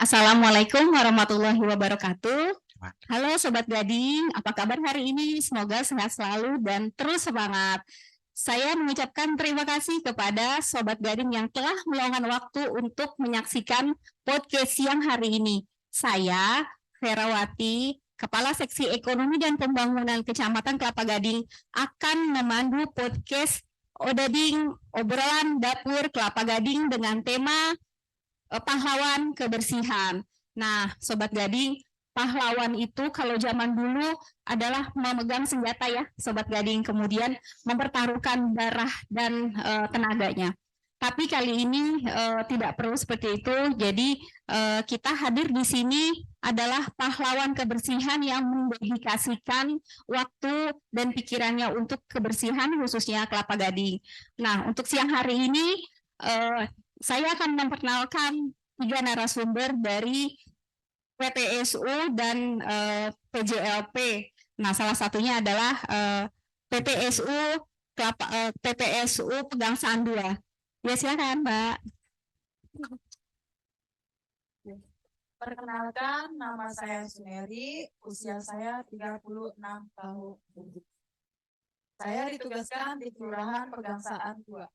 Assalamualaikum warahmatullahi wabarakatuh. Halo Sobat Gading, apa kabar hari ini? Semoga sehat selalu dan terus semangat. Saya mengucapkan terima kasih kepada Sobat Gading yang telah meluangkan waktu untuk menyaksikan podcast siang hari ini. Saya, Ferawati, Kepala Seksi Ekonomi dan Pembangunan Kecamatan Kelapa Gading, akan memandu podcast Odading Obrolan Dapur Kelapa Gading dengan tema pahlawan kebersihan. Nah, Sobat Gading, pahlawan itu kalau zaman dulu adalah memegang senjata ya, Sobat Gading, kemudian mempertaruhkan darah dan tenaganya. Tapi kali ini tidak perlu seperti itu. Jadi kita hadir di sini adalah pahlawan kebersihan yang mendedikasikan waktu dan pikirannya untuk kebersihan khususnya Kelapa Gading. Nah, untuk siang hari ini saya akan memperkenalkan 3 narasumber dari PPSU dan PJLP. Nah, salah satunya adalah PPSU Pegangsaan 2. Ya, silakan, Mbak. Perkenalkan, nama saya Suneri, usia saya 36 tahun. Saya ditugaskan di Kelurahan Pegangsaan 2.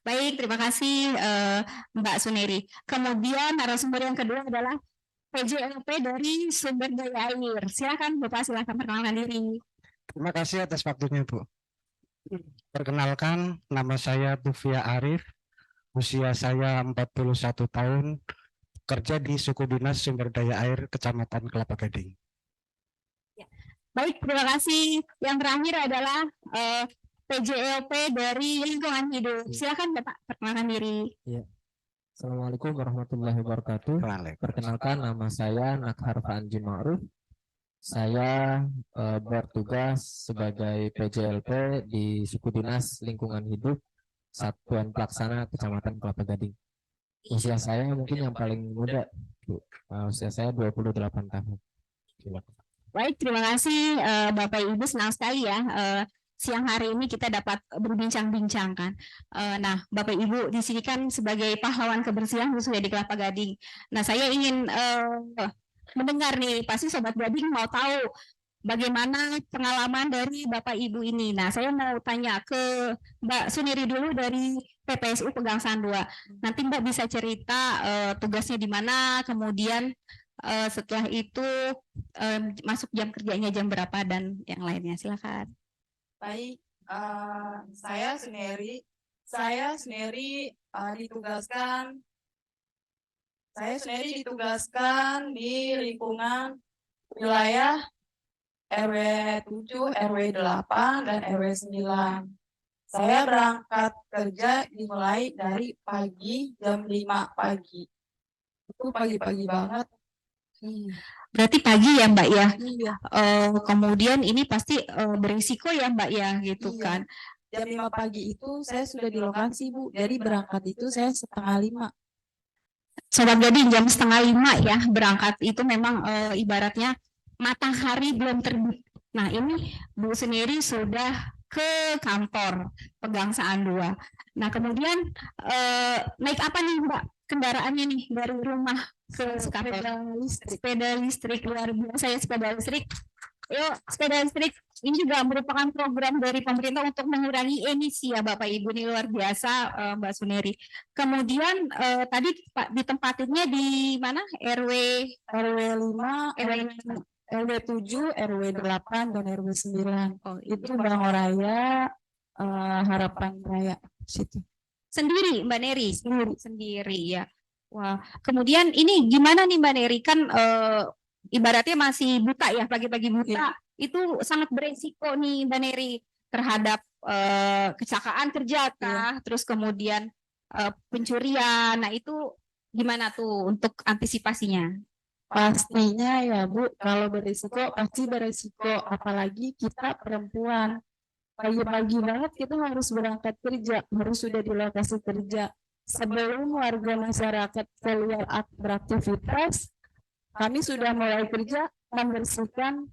Baik, terima kasih Mbak Suneri. Kemudian narasumber yang kedua adalah PJLP dari Sumber Daya Air. Silakan Bapak, silakan perkenalkan diri. Terima kasih atas waktunya, Bu. Perkenalkan, nama saya Tufia Arif, usia saya 41 tahun, kerja di Suku Dinas Sumber Daya Air Kecamatan Kelapa Gading. Baik, terima kasih. Yang terakhir adalah PJLP dari Lingkungan Hidup. Silakan Bapak perkenalkan diri. Ya. Assalamualaikum warahmatullahi wabarakatuh. Perkenalkan, nama saya Nakhar Anji Ma'ruf. Saya bertugas sebagai PJLP di Suku Dinas Lingkungan Hidup Satuan Pelaksana Kecamatan Kelapa Gading. Usia saya mungkin yang paling muda, Bu. Usia saya 28 tahun. Baik, terima kasih Bapak Ibu, senang sekali ya. Siang hari ini kita dapat berbincang-bincang kan. Nah, Bapak Ibu di sini kan sebagai pahlawan kebersihan khususnya di Kelapa Gading. Nah, saya ingin mendengar nih, pasti Sobat Gading mau tahu bagaimana pengalaman dari Bapak Ibu ini. Nah, saya mau tanya ke Mbak Suniri dulu dari PPSU Pegangsaan 2. Nanti Mbak bisa cerita tugasnya di mana, kemudian setelah itu masuk jam kerjanya jam berapa dan yang lainnya. Silakan. Baik, saya Suneri. Ditugaskan di lingkungan wilayah RW 7, RW 8, dan RW 9. Saya berangkat kerja dimulai dari pagi, jam 5 pagi. Itu pagi-pagi banget. Berarti pagi ya Mbak ya. Iya. Kemudian ini pasti berisiko ya Mbak ya gitu Iya. kan. Jam 5 pagi itu saya sudah di lokasi, Bu. Jadi berangkat itu saya 4:30. Sobat Gading jam 4:30 ya berangkat itu memang ibaratnya matahari belum terbit. Nah ini Bu sendiri sudah ke kantor Pegangsaan 2. Nah kemudian naik apa nih Mbak kendaraannya nih dari rumah ke kantor? Sepeda listrik luar biasa ya, sepeda listrik. Yuk, sepeda listrik ini juga merupakan program dari pemerintah untuk mengurangi emisi ya Bapak Ibu, ini luar biasa Mbak Suneri. Kemudian tadi Pak ditempatinnya di mana? RW 5, RW 7, RW 8, dan RW 9. Oh, itu Bang Raya, Harapan Raya situ. Sendiri Mbak Neri? Sendiri ya. Wah, kemudian ini gimana nih Mbak Neri, kan ibaratnya masih buta ya, pagi-pagi buta, itu sangat beresiko nih Mbak Neri terhadap kecelakaan kerja kah, terus kemudian pencurian. Nah itu gimana tuh untuk antisipasinya? Pastinya ya Bu, kalau berisiko pasti berisiko, apalagi kita perempuan. Pagi-pagi banget kita harus berangkat kerja, harus sudah di lokasi kerja. Sebelum warga masyarakat keluar beraktivitas, kami sudah mulai kerja membersihkan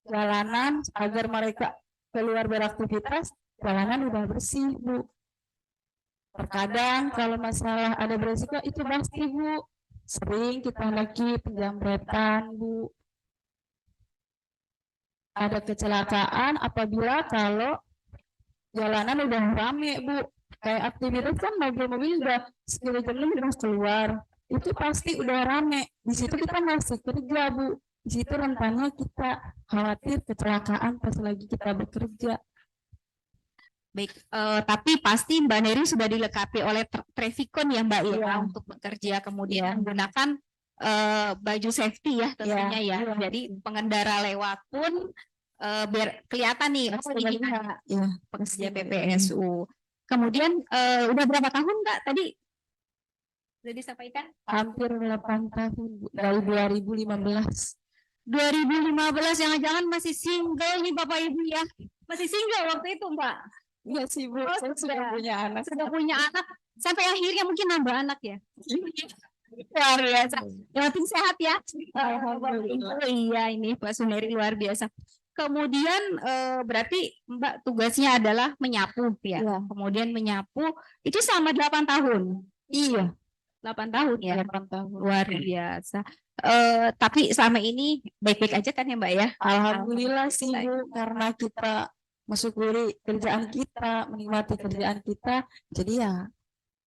jalanan agar mereka keluar beraktivitas, jalanan udah bersih, Bu. Terkadang kalau masalah ada berisiko itu pasti, Bu. Sering kita lagi penjamretan, Bu. Ada kecelakaan apabila kalau jalanan udah rame, Bu. Kayak aktivitas kan mobil-mobil udah sekali jam udah keluar. Itu pasti udah rame. Di situ kita masih kerja, Bu. Di situ rentannya kita khawatir kecelakaan pas lagi kita bekerja. Baik, tapi pasti Mbak Neri sudah dilengkapi oleh Traficon ya Mbak ya Iya. untuk bekerja, kemudian Iya. menggunakan baju safety ya tentunya ya. Iya. Jadi pengendara lewat pun biar kelihatan nih oh, ini ada Ya, pekerja PPSU. Kemudian udah berapa tahun Mbak tadi sudah disampaikan? hampir 8 tahun, Bu. Dari 2015. 2015, jangan-jangan masih single nih Bapak Ibu ya? Masih single waktu itu Mbak? Iya sih, Bu. Oh, Saya sudah punya anak. Sudah punya anak sampai akhirnya mungkin nambah anak ya. Luar biasa. Yang penting sehat ya. Alhamdulillah. Iya ini Pak Suneri luar biasa. Kemudian berarti Mbak tugasnya adalah menyapu ya. Iya. Kemudian menyapu itu selama 8 tahun. Iya, 8 tahun ya. 8 tahun. Luar biasa. Tapi selama ini baik-baik aja kan ya Mbak ya? Alhamdulillah sih, Bu, karena kita mensyukuri kerjaan kita, menikmati kerjaan kita, jadi ya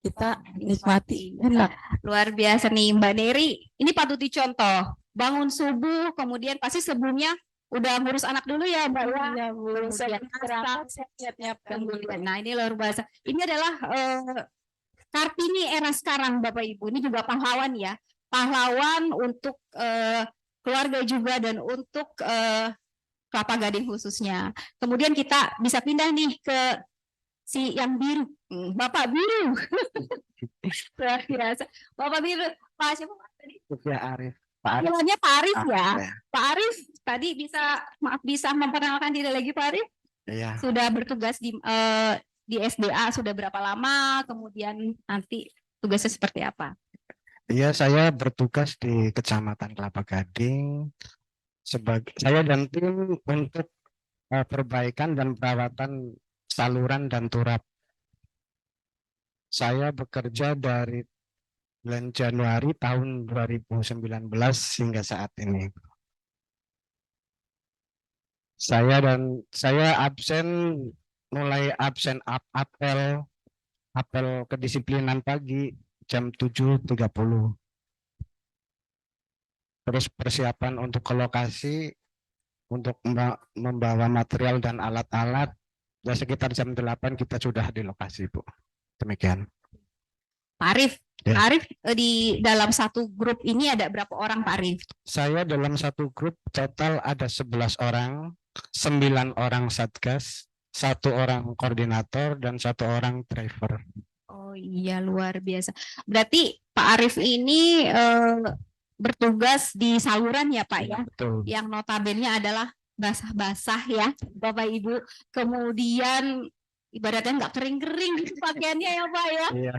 kita nikmati. Enak. Luar biasa nih Mbak Neri. Ini patut dicontoh. Bangun subuh, kemudian pasti sebelumnya udah ngurus anak dulu ya Mbak ya. Iya, Bu. Saya Kemudian berangkat, saya siap-siapkan dulu. Nah ini luar biasa. Ini adalah Kartini era sekarang Bapak Ibu. Ini juga pahlawan ya. Pahlawan untuk keluarga juga dan untuk Kelapa Gading khususnya. Kemudian kita bisa pindah nih ke si yang biru, Bapak Biru. Luar biasa. Bapak Biru, Pak siapa Pak tadi? Sofia Arif. Pak Arif. Panggilannya Pak Arif ya. Ya. Pak Arif tadi bisa memperkenalkan diri lagi Pak Arif? Iya. Sudah bertugas di SDA sudah berapa lama? Kemudian nanti tugasnya seperti apa? Iya, saya bertugas di Kecamatan Kelapa Gading. Saya dan tim untuk perbaikan dan perawatan saluran dan turap. Saya bekerja dari bulan Januari tahun 2019 hingga saat ini. Saya mulai absen apel kedisiplinan pagi jam 7.30. Terus persiapan untuk ke lokasi untuk membawa material dan alat-alat. Ya sekitar jam 8 kita sudah di lokasi, Bu. Demikian. Pak Arif, Ya. Pak Arif di dalam satu grup ini ada berapa orang Pak Arif? Saya dalam satu grup total ada 11 orang, 9 orang satgas, 1 orang koordinator dan 1 orang driver. Oh iya luar biasa. Berarti Pak Arif ini bertugas di saluran ya Pak ya? Betul. Yang notabene adalah basah-basah ya Bapak Ibu. Kemudian ibaratnya nggak kering-kering gitu pakaiannya ya Pak ya. Iya.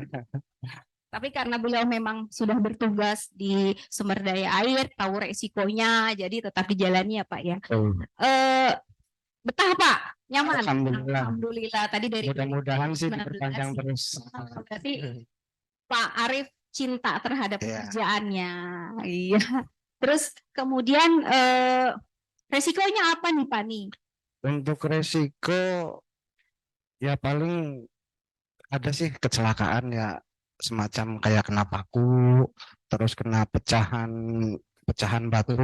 Tapi karena beliau memang sudah bertugas di sumber daya air, tahu resikonya, jadi tetap dijalani ya Pak ya. Betul. Betah Pak? Nyaman? Alhamdulillah. Alhamdulillah. Tadi dari Mudah-mudahan sih 2019 diperpanjang terus. Berarti Pak Arif cinta terhadap Iya. pekerjaannya. Iya. Terus kemudian resikonya apa nih Pak nih? Untuk resiko ya paling ada sih kecelakaan ya, semacam kayak kena paku, terus kena pecahan batu.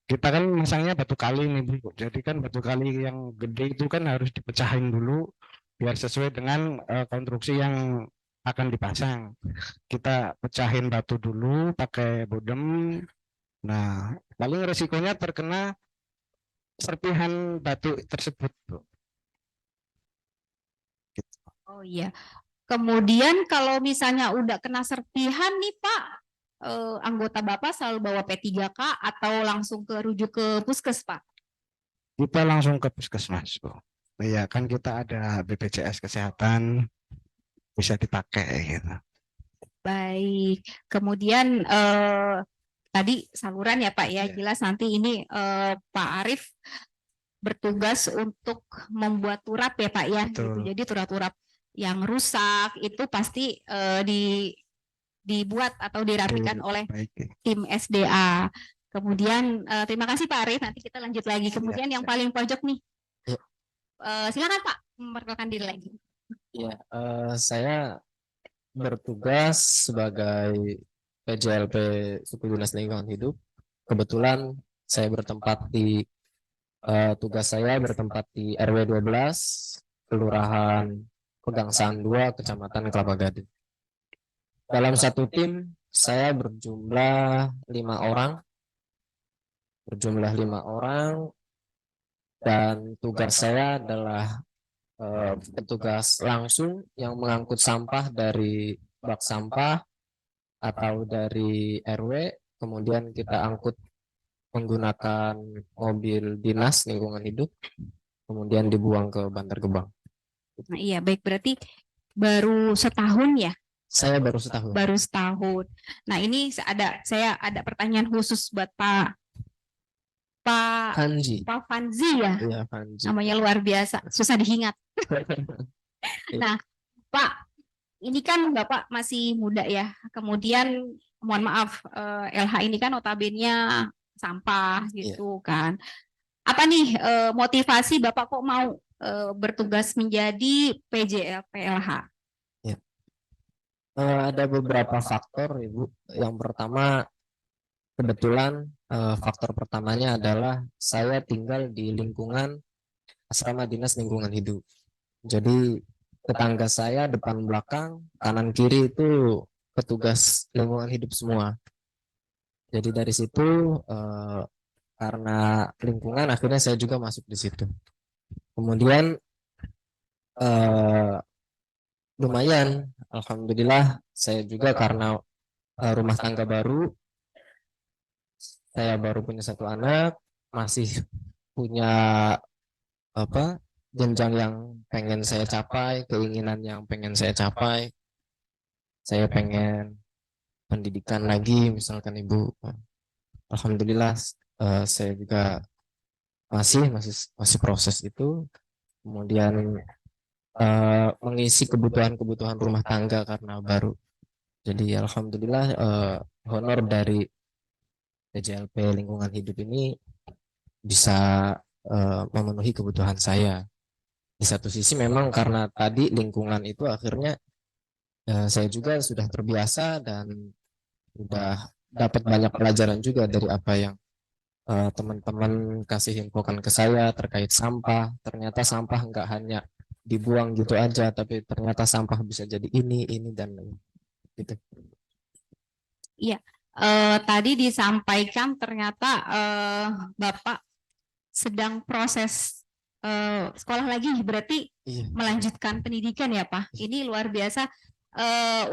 Kita kan masangnya batu kali nih Bu. Jadi kan batu kali yang gede itu kan harus dipecahin dulu biar sesuai dengan konstruksi yang akan dipasang. Kita pecahin batu dulu pakai bodem. Nah, paling resikonya terkena serpihan batu tersebut, Bu. Gitu. Oh iya. Kemudian kalau misalnya udah kena serpihan nih Pak, anggota Bapak selalu bawa P3K atau langsung rujuk ke puskes Pak? Kita langsung ke puskesmas, Bu. Iya, kan kita ada BPJS kesehatan, bisa dipakai gitu. Baik. Kemudian tadi saluran ya Pak ya, Iya. jelas nanti ini Pak Arif bertugas untuk membuat turap ya Pak ya, gitu. Betul. Jadi turap-turap yang rusak itu pasti dibuat atau dirapikan oleh Baik. tim SDA. Kemudian terima kasih Pak Arif, nanti kita lanjut lagi. Kemudian yang paling pojok nih, Ya. Silakan Pak memperkenalkan diri lagi. Ya, saya bertugas sebagai PJLP Suku Dinas Lingkungan Hidup. Kebetulan saya tugas saya bertempat di RW 12, Kelurahan Pegangsaan 2, Kecamatan Kelapa Gading. Dalam satu tim, saya berjumlah 5 orang, dan tugas saya adalah petugas langsung yang mengangkut sampah dari bak sampah atau dari RW, kemudian kita angkut menggunakan mobil dinas lingkungan hidup, kemudian dibuang ke Bantar Gebang. Nah, iya, baik, berarti baru setahun ya? Saya baru setahun. Baru setahun. Nah, ini saya ada pertanyaan khusus buat Pak Fanji. Pak Fanzi ya? Iya, Fanji. Namanya luar biasa, susah diingat. Nah, Pak, ini kan Bapak masih muda ya. Kemudian mohon maaf, LH ini kan notabene sampah gitu kan. Apa nih motivasi Bapak kok mau bertugas menjadi PJLP LH? Ya. Ada beberapa faktor, Ibu. Yang pertama, kebetulan faktor pertamanya adalah saya tinggal di lingkungan asrama dinas lingkungan hidup. Jadi tetangga saya depan belakang, kanan kiri itu petugas lingkungan hidup semua. Jadi dari situ karena lingkungan akhirnya saya juga masuk di situ. Kemudian lumayan, alhamdulillah saya juga karena rumah tangga baru, saya baru punya 1 anak, masih punya jenjang yang pengen saya capai, keinginan yang pengen saya capai. Saya pengen pendidikan lagi, misalkan Ibu. Alhamdulillah saya juga masih proses itu. Kemudian mengisi kebutuhan rumah tangga karena baru. Jadi alhamdulillah honor dari PJLP lingkungan hidup ini bisa memenuhi kebutuhan saya. Di satu sisi memang karena tadi lingkungan itu akhirnya saya juga sudah terbiasa dan sudah dapat banyak pelajaran juga dari apa yang teman-teman kasih infokan ke saya terkait sampah. Ternyata sampah nggak hanya dibuang gitu aja, tapi ternyata sampah bisa jadi ini dan gitu. Iya, tadi disampaikan ternyata Bapak sedang proses sekolah lagi, berarti melanjutkan pendidikan ya Pak. Ini luar biasa.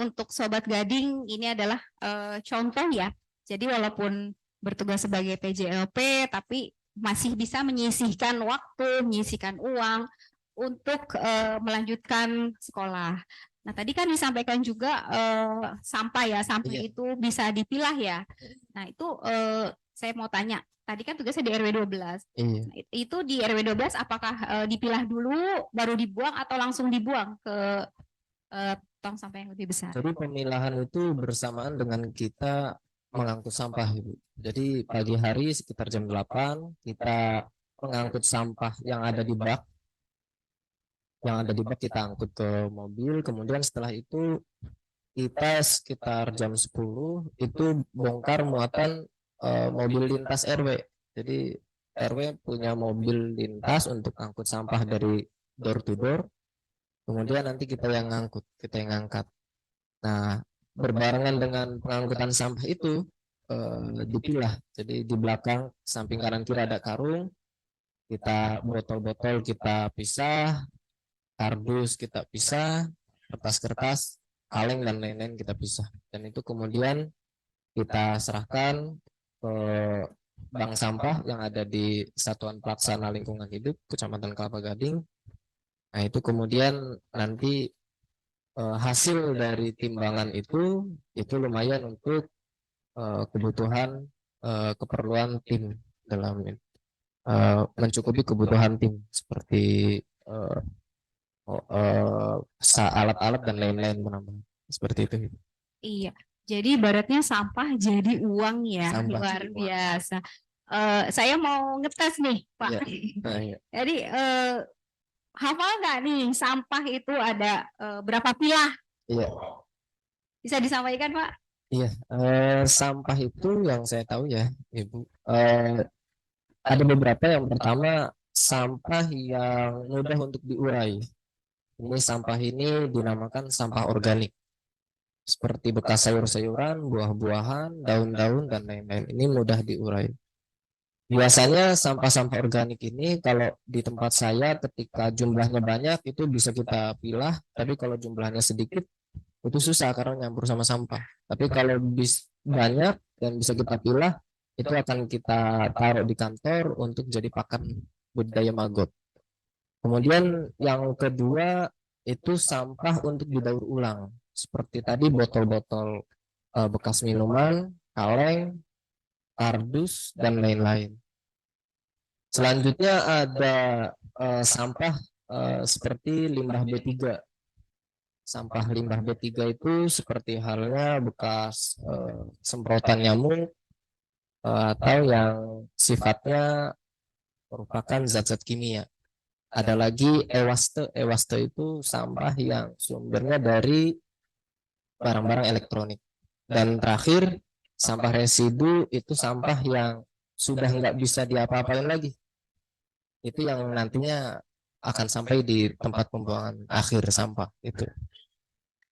Untuk Sobat Gading ini adalah contoh ya. Jadi walaupun bertugas sebagai PJLP, tapi masih bisa menyisihkan waktu, menyisihkan uang untuk melanjutkan sekolah. Nah, tadi kan disampaikan juga sampah itu bisa dipilah ya. Nah, itu saya mau tanya, tadi kan tugasnya di RW 12. Nah, itu di RW 12 apakah dipilah dulu baru dibuang atau langsung dibuang ke tong sampah yang lebih besar? Jadi pemilahan itu bersamaan dengan kita mengangkut sampah, Ibu. Jadi pagi hari sekitar jam 8 kita mengangkut sampah yang ada di bak. Kita angkut ke mobil, kemudian setelah itu kita sekitar jam 10 itu bongkar muatan mobil lintas RW. Jadi RW punya mobil lintas untuk angkut sampah dari door to door. Kemudian nanti kita yang angkat. Nah, berbarengan dengan pengangkutan sampah itu dipilah. Jadi di belakang samping kanan kiri ada karung, kita botol-botol kita pisah, kardus kita pisah, kertas-kertas, kaleng dan lain-lain kita pisah. Dan itu kemudian kita serahkan ke bank sampah yang ada di Satuan Pelaksana Lingkungan Hidup Kecamatan Kelapa Gading. Nah, itu kemudian nanti hasil dari timbangan itu lumayan untuk kebutuhan keperluan tim dalam mencukupi kebutuhan tim seperti alat-alat dan lain-lain menambah seperti itu. Iya, Jadi ibaratnya sampah jadi uang ya, Sampah luar jadi uang. biasa. Saya mau ngetes nih, Pak. Iya. Nah, iya. Jadi hafal nggak nih sampah itu ada berapa pilah? Iya. Bisa disampaikan, Pak? Iya, sampah itu yang saya tahu ya, Ibu. Ada beberapa. Yang pertama, sampah yang mudah untuk diurai. Ini sampah ini dinamakan sampah organik. Seperti bekas sayur-sayuran, buah-buahan, daun-daun, dan lain-lain. Ini mudah diurai. Biasanya sampah-sampah organik ini kalau di tempat saya ketika jumlahnya banyak itu bisa kita pilah, tapi kalau jumlahnya sedikit itu susah karena nyampur sama sampah. Tapi kalau banyak dan bisa kita pilah, itu akan kita taruh di kantor untuk jadi pakan budidaya maggot. Kemudian yang kedua itu sampah untuk didaur ulang. Seperti tadi botol-botol bekas minuman, kaleng, kardus, dan lain-lain. Selanjutnya ada sampah seperti limbah B3. Sampah limbah B3 itu seperti halnya bekas semprotan nyamuk atau yang sifatnya merupakan zat-zat kimia. Ada lagi ewaste. Ewaste itu sampah yang sumbernya dari barang-barang elektronik. Dan terakhir, sampah residu itu sampah yang sudah nggak bisa diapa-apain lagi. Itu yang nantinya akan sampai di tempat pembuangan akhir sampah itu.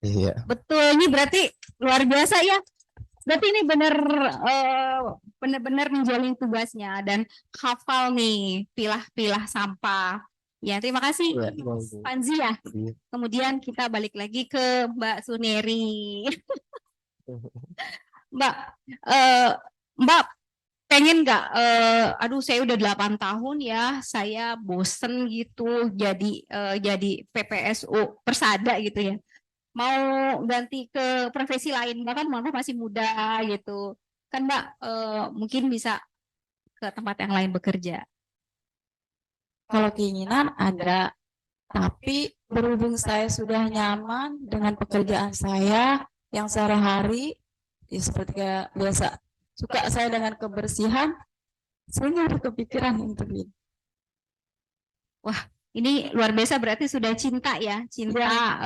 Iya. Betul, ini berarti luar biasa ya. Berarti ini benar-benar menjalin tugasnya dan hafal nih pilah-pilah sampah. Ya, terima kasih Iya, Panzi ya. Iya. Kemudian kita balik lagi ke Mbak Suneri. Mbak, Mbak pengen nggak? Aduh, saya udah 8 tahun ya, saya bosen gitu jadi PPSU Persada gitu ya. Mau ganti ke profesi lain, bahkan malah masih muda gitu kan Mbak, mungkin bisa ke tempat yang lain bekerja. Kalau keinginan ada, tapi berhubung saya sudah nyaman dengan pekerjaan saya yang sehari-hari, ya seperti kayak biasa, suka saya dengan kebersihan, saya nggak ada kepikiran untuk ini. Wah, ini luar biasa, berarti sudah cinta ya, cinta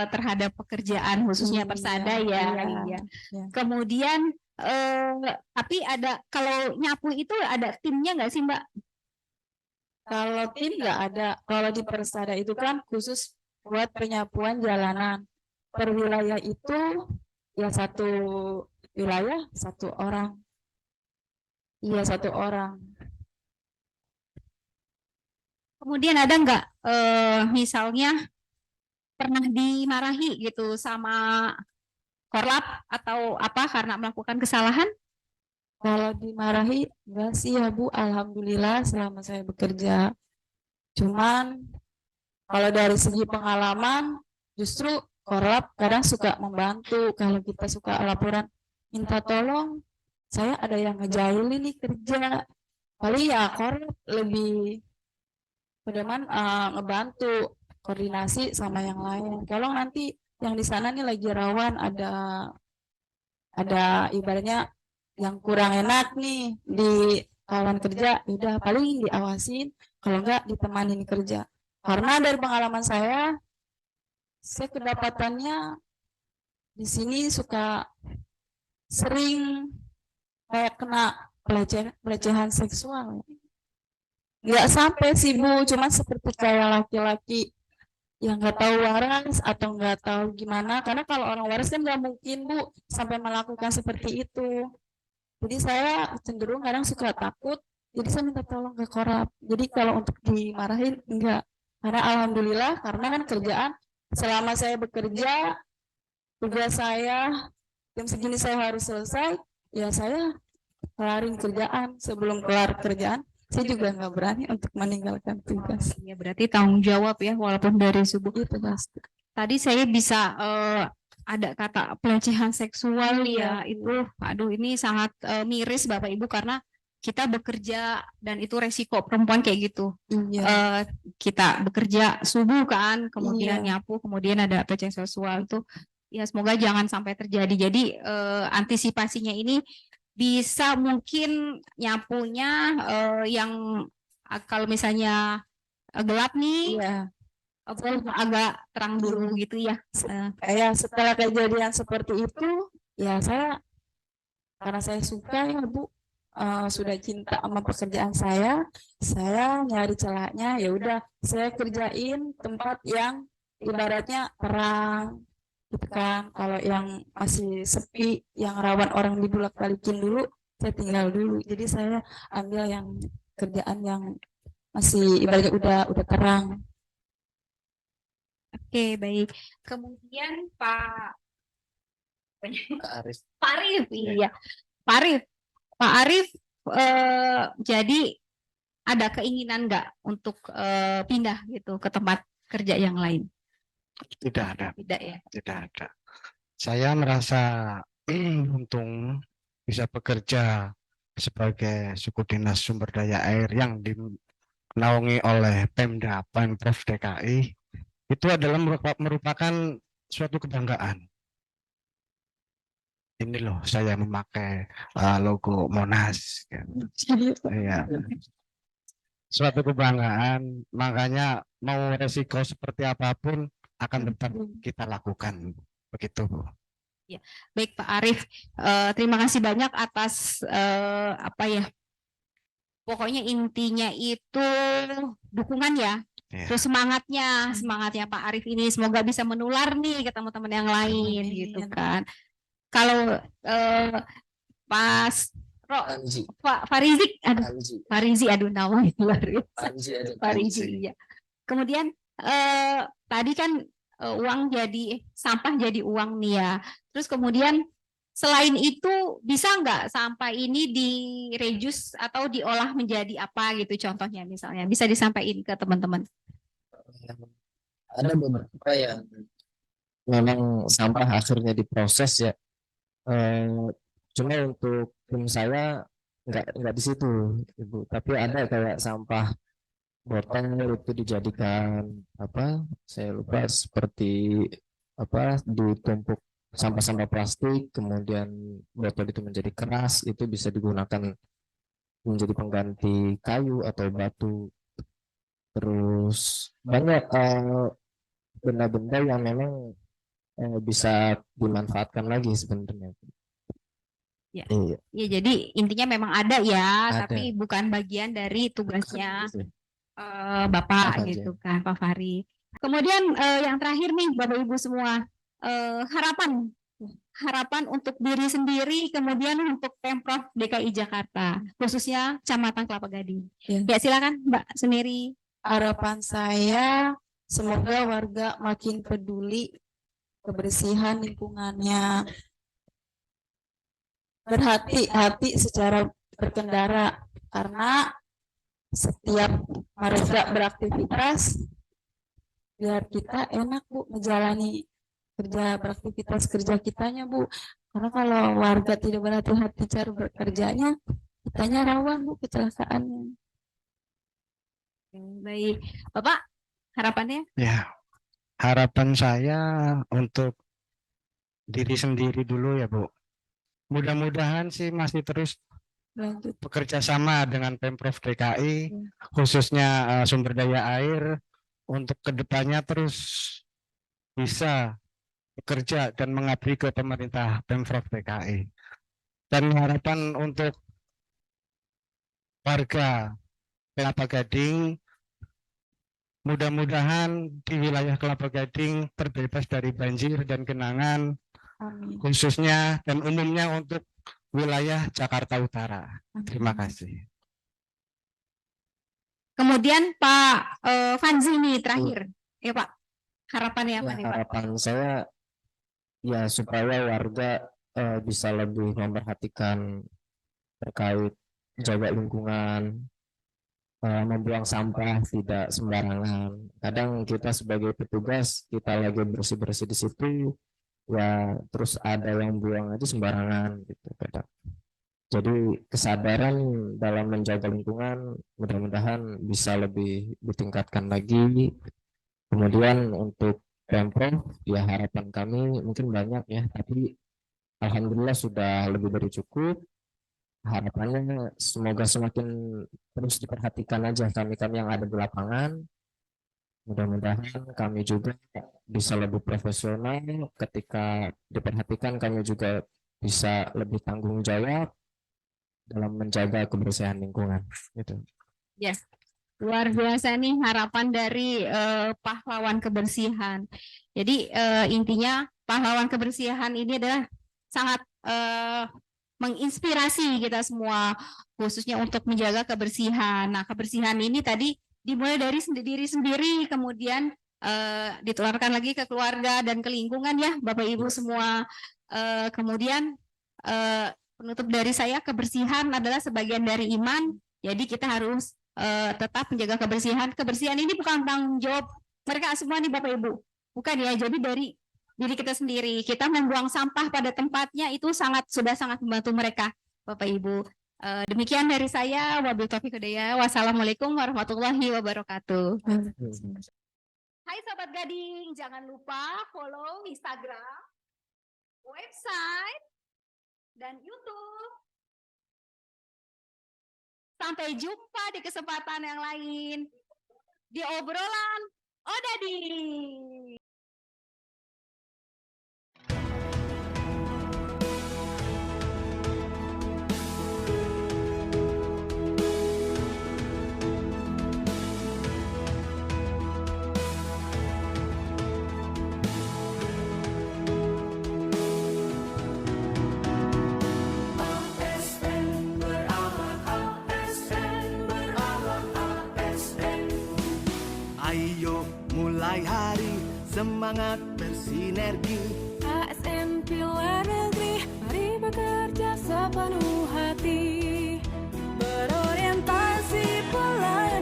terhadap pekerjaan khususnya Persada ya. Iya. Kemudian tapi ada, kalau nyapu itu ada timnya nggak sih Mbak? Kalau tim nggak ada. Kalau di Persada itu kan khusus buat penyapuan jalanan. Per wilayah itu ya satu wilayah satu orang. Iya, satu orang. Kemudian ada nggak misalnya pernah dimarahi gitu sama Korlap atau apa karena melakukan kesalahan? Kalau dimarahi enggak sih ya Bu, alhamdulillah selama saya bekerja. Cuman kalau dari segi pengalaman justru Korlap kadang suka membantu. Kalau kita suka laporan minta tolong, saya ada yang ngejailin nih kerja. Paling ya Korlap lebih pedoman ngebantu koordinasi sama yang lain. Kalau nanti yang di sana nih lagi rawan ada ibaratnya yang kurang enak nih di kawan kerja, udah paling diawasin, kalau enggak ditemanin kerja. Karena dari pengalaman saya kedapatannya di sini suka sering kayak kena pelecehan seksual. Nggak sampai sih Bu, cuma seperti kayak laki-laki yang nggak tahu waras atau nggak tahu gimana. Karena kalau orang waras kan nggak mungkin Bu sampai melakukan seperti itu. Jadi saya cenderung kadang suka takut. Jadi saya minta tolong ke Korlap. Jadi kalau untuk dimarahin enggak. Karena alhamdulillah karena kan kerjaan selama saya bekerja tugas saya jam segini saya harus selesai. Ya saya kelarin kerjaan. Sebelum kelar kerjaan saya juga nggak berani untuk meninggalkan tugas. Ya berarti tanggung jawab ya walaupun dari subuh. Itu pasti. Tadi saya bisa ada kata pelecehan seksual ya, itu aduh ini sangat miris Bapak Ibu karena kita bekerja dan itu resiko perempuan kayak gitu. Kita bekerja subuh kan, kemudian nyapu, kemudian ada pelecehan seksual itu Ya semoga jangan sampai terjadi. Jadi antisipasinya ini bisa mungkin nyapunya yang kalau misalnya gelap nih, Iya. agak terang dulu gitu ya. Ya setelah kejadian seperti itu, ya saya karena saya suka ya Bu, sudah cinta sama pekerjaan saya nyari celahnya, ya udah saya kerjain tempat yang ibaratnya terang gitu kan. Kalau yang masih sepi, yang rawan orang dibulak-balikin dulu, saya tinggal dulu. Jadi saya ambil yang kerjaan yang masih ibaratnya udah terang. Oke, baik. Kemudian Pak Arif. Arif, iya. Pak Arif, jadi ada keinginan nggak untuk pindah gitu ke tempat kerja yang lain? Tidak ada, Tidak ya. tidak ada. Saya merasa untung bisa bekerja sebagai suku dinas sumber daya air yang dinaungi oleh Pemda Pemprov DKI. Itu adalah merupakan suatu kebanggaan. Ini loh saya memakai logo Monas. Iya. Suatu kebanggaan, makanya mau resiko seperti apapun akan tetap kita lakukan. Begitu, Bu. Ya, baik Pak Arif, terima kasih banyak atas apa ya? Pokoknya intinya itu dukungan ya. Ya. Terus semangatnya Pak Arif ini semoga bisa menular nih ke teman-teman yang lain gitu kan. Kalau Pak Farizi, aduh namanya luar biasa. Farizi, ya. Kemudian tadi kan uang jadi sampah jadi uang nih ya. Terus kemudian selain itu bisa nggak sampah ini direduce atau diolah menjadi apa gitu contohnya misalnya bisa disampaikan ke teman-teman. Ada beberapa yang memang sampah akhirnya diproses ya. Cuma untuk tim saya nggak di situ, Ibu. Tapi ada kayak sampah botol itu dijadikan apa? Saya lupa seperti apa ditumpuk sampah-sampah plastik, kemudian botol itu menjadi keras, itu bisa digunakan menjadi pengganti kayu atau batu. Terus banyak benda-benda yang memang bisa dimanfaatkan lagi sebenarnya. Ya. Iya. Ya, jadi intinya memang ada ya, Ada. tapi bukan bagian dari tugasnya Bapak Apa gitu kan, Pak Fari. Kemudian yang terakhir nih, Bapak Ibu semua, harapan untuk diri sendiri, kemudian untuk Pemprov DKI Jakarta, khususnya Kecamatan Kelapa Gading. Ya silakan Mbak Semiri. Harapan saya semoga warga makin peduli kebersihan lingkungannya, berhati-hati secara berkendara karena setiap mereka beraktivitas biar kita enak Bu menjalani beraktivitas kerja kitanya Bu, karena kalau warga tidak berhati-hati cara bekerjanya kitanya rawan Bu kecelakaannya. Baik, Bapak harapannya? Ya, harapan saya untuk diri sendiri dulu ya Bu. Mudah-mudahan sih masih terus bekerja sama dengan Pemprov DKI, khususnya sumber daya air, untuk kedepannya terus bisa bekerja dan mengabdi ke pemerintah Pemprov DKI. Dan harapan untuk warga Kelapa Gading, mudah-mudahan di wilayah Kelapa Gading terbebas dari banjir dan genangan. Amin. Khususnya dan umumnya untuk wilayah Jakarta Utara. Terima kasih. Kemudian Pak Fanzi nih terakhir, ya Pak, harapannya apa nih Pak? Harapan saya ya supaya warga bisa lebih memperhatikan terkait jaga lingkungan, membuang sampah tidak sembarangan. Kadang kita sebagai petugas kita lagi bersih-bersih di situ, ya terus ada yang buang aja sembarangan gitu kadang. Jadi kesadaran dalam menjaga lingkungan mudah-mudahan bisa lebih ditingkatkan lagi. Kemudian untuk Pemprov, ya harapan kami mungkin banyak ya, tapi alhamdulillah sudah lebih dari cukup. Harapannya semoga semakin terus diperhatikan aja kami-kami yang ada di lapangan. Mudah-mudahan kami juga bisa lebih profesional ketika diperhatikan, kami juga bisa lebih tanggung jawab dalam menjaga kebersihan lingkungan. Gitu. Yes. Luar biasa nih harapan dari pahlawan kebersihan. Jadi intinya pahlawan kebersihan ini adalah sangat menginspirasi kita semua, khususnya untuk menjaga kebersihan. Nah, kebersihan ini tadi dimulai dari diri sendiri, kemudian ditularkan lagi ke keluarga dan ke lingkungan ya, Bapak Ibu semua. Kemudian penutup dari saya, kebersihan adalah sebagian dari iman. Jadi kita harus tetap menjaga kebersihan. Kebersihan ini bukan tanggung jawab mereka semua nih Bapak Ibu. Bukan ya, jadi dari diri kita sendiri. Kita membuang sampah pada tempatnya itu sudah sangat membantu mereka Bapak Ibu. Demikian dari saya. Wabillahi taufiq hidayah. Wassalamualaikum warahmatullahi wabarakatuh. Hai Sobat Gading, jangan lupa follow Instagram, website, dan YouTube. Sampai jumpa di kesempatan yang lain di obrolan Odadi. Ayo mulai hari semangat bersinergi. ASN Pilar Negeri, mari bekerja sepenuh hati, berorientasi pelayanan.